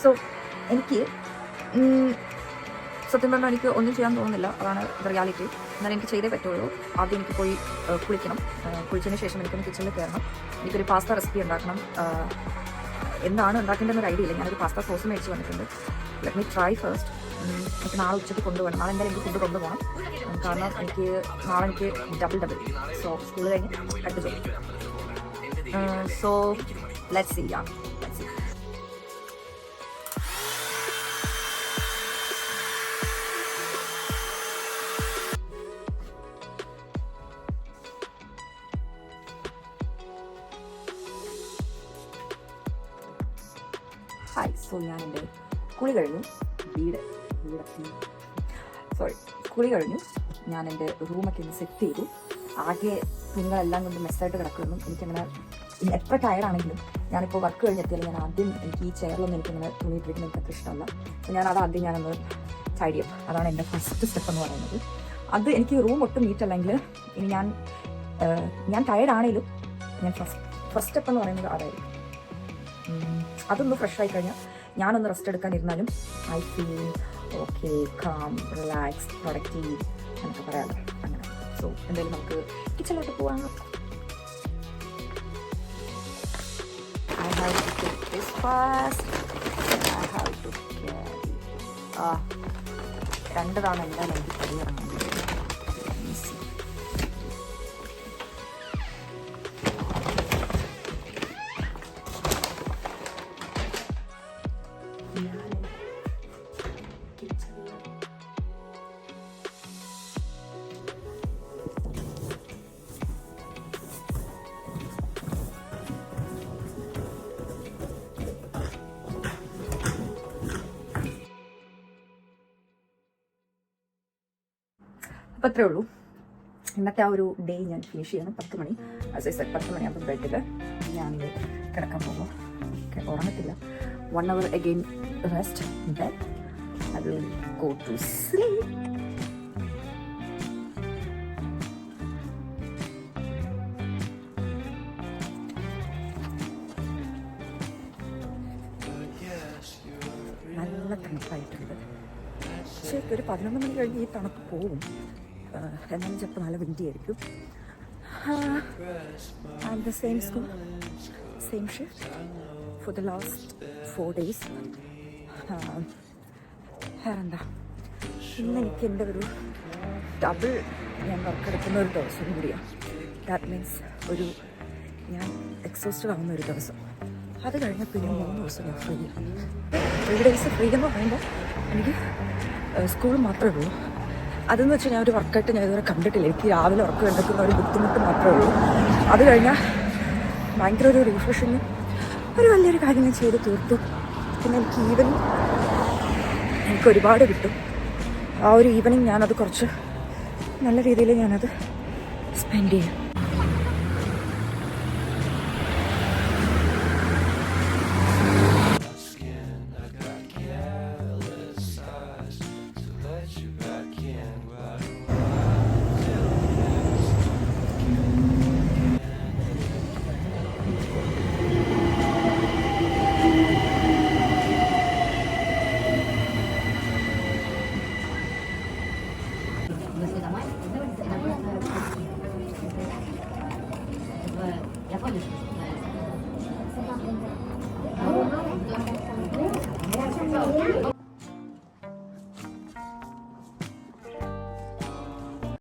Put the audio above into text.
So എനിക്ക് സത്യം പറഞ്ഞാൽ എനിക്ക് ഒന്നും ചെയ്യാൻ തോന്നുന്നില്ല. അതാണ് റിയാലിറ്റി. എന്നാലും എനിക്ക് ചെയ്തേ പറ്റുള്ളൂ. ആദ്യം എനിക്ക് പോയി കുളിക്കണം. കുളിച്ചതിന് ശേഷം എനിക്കൊന്ന് കിച്ചണിൽ കയറണം. എനിക്കൊരു പാസ്ത റെസിപ്പി ഉണ്ടാക്കണം. എന്താണ് ഉണ്ടാക്കേണ്ടതെന്നൊരു ഐഡിയ ഇല്ല. ഞാനൊരു പാസ്ത സോസ് മേടിച്ച് വന്നിട്ടുണ്ട്. Let me try first. എനിക്ക് നാളെ ഉച്ചയ്ക്ക് കൊണ്ടുപോകണം. നാളെ എന്തായാലും എനിക്ക് ഫുഡ് കൊണ്ടുപോകണം. കാരണം നാളെ എനിക്ക് ഡബിൾ സോ സ്കൂൾ കഴിഞ്ഞ് അടുത്ത ജോലി. So let's see. Hi. So ഞാൻ എൻ്റെ കുളി കഴിഞ്ഞു. കുളി കഴിഞ്ഞു. ഞാൻ എൻ്റെ റൂമൊക്കെ ഒന്ന് സെറ്റ് ചെയ്തു. ആകെ തുണികളെല്ലാം കൊണ്ട് മെസ്സായിട്ട് കിടക്കുന്നു. എനിക്കങ്ങനെ എത്ര ടയർഡാണെങ്കിലും ഞാനിപ്പോൾ വർക്ക് കഴിഞ്ഞെത്തിയാലും ഞാൻ ആദ്യം എനിക്ക് ഈ ചെയറിലൊന്നും എനിക്കങ്ങനെ തുണി ഇട്ടിരിക്കുന്നത് എനിക്ക് അത്ര ഇഷ്ടമല്ല. അപ്പോൾ ഞാനൊന്ന് ടൈഡി അപ്പ്. അതാണ് എൻ്റെ ഫസ്റ്റ് സ്റ്റെപ്പ് എന്ന് പറയുന്നത്. അത് എനിക്ക് റൂം ഒട്ടും നീറ്റല്ലെങ്കിൽ ഇനി ഞാൻ ടയർഡാണെങ്കിലും ഞാൻ ഫസ്റ്റ് സ്റ്റെപ്പ് എന്ന് പറയുന്നത് അതായിരിക്കും. അതൊന്ന് ഫ്രഷ് ആയി കഴിഞ്ഞാൽ ഞാനൊന്ന് റെസ്റ്റ് എടുക്കാനിരുന്നാലും I feel okay, calm, relax, productive എന്നൊക്കെ പറയാമല്ലോ. അങ്ങനെ. സോ എന്തായാലും നമുക്ക് കിച്ചണിലോട്ട് പോവാം. I have to take this first. I have to carry. രണ്ട് തവണ എന്തായാലും എനിക്ക് കഴിയണം. അപ്പോൾ അത്രേ ഉള്ളൂ. ഇന്നത്തെ ആ ഒരു ഡേ ഞാൻ ഫിനിഷ് ചെയ്യണം. 10 മണി 10 മണിയാകുമ്പോൾ ബെഡിൽ ഞാൻ കിടക്കാൻ പോകും. ഓക്കെ, ഉറങ്ങത്തില്ല. 1 hour again rest, then I will go to sleep. നല്ല തണുപ്പായിട്ടുണ്ട്. പക്ഷേ ഒരു 11 മണി കഴിഞ്ഞ് ഈ തണുപ്പ് പോവും. എന്നാലും ചിലപ്പോൾ നല്ല വിൻഡിയായിരിക്കും. And the same school, same shift for the last 4 days. എന്താ ഇന്ന് എനിക്ക് എൻ്റെ ഒരു ഡബിൾ ഞാൻ വർക്കെടുക്കുന്ന ഒരു ദിവസം കൂടിയാണ്. ദാറ്റ് മീൻസ് ഞാൻ എക്സോസ്റ്റഡ് ആവുന്ന ഒരു ദിവസം. അത് കഴിഞ്ഞാൽ പിന്നെ 3 ദിവസം ഞാൻ ഫ്രീ. 3 days ഫ്രീ എന്ന് പറയുമ്പോൾ എനിക്ക് സ്കൂൾ മാത്രമേ ഉള്ളൂ. അതെന്ന് വെച്ചാൽ ഞാൻ ഒരു വർക്കായിട്ട് ഞാൻ ഇതുവരെ കണ്ടിട്ടില്ല. എനിക്ക് രാവിലെ ഉറക്കം എടുക്കുന്ന ഒരു ബുദ്ധിമുട്ട് മാത്രമേ ഉള്ളൂ. അത് കഴിഞ്ഞാൽ ഭയങ്കര ഒരു റിഫ്രഷിങ് ഒരു വലിയൊരു കാര്യം ഞാൻ ചെയ്ത് തീർത്തു. പിന്നെ എനിക്ക് ഒരുപാട് കിട്ടും. ആ ഒരു ഈവനിങ് ഞാനത് കുറച്ച് നല്ല രീതിയിൽ ഞാനത് സ്പെൻഡ് ചെയ്യും.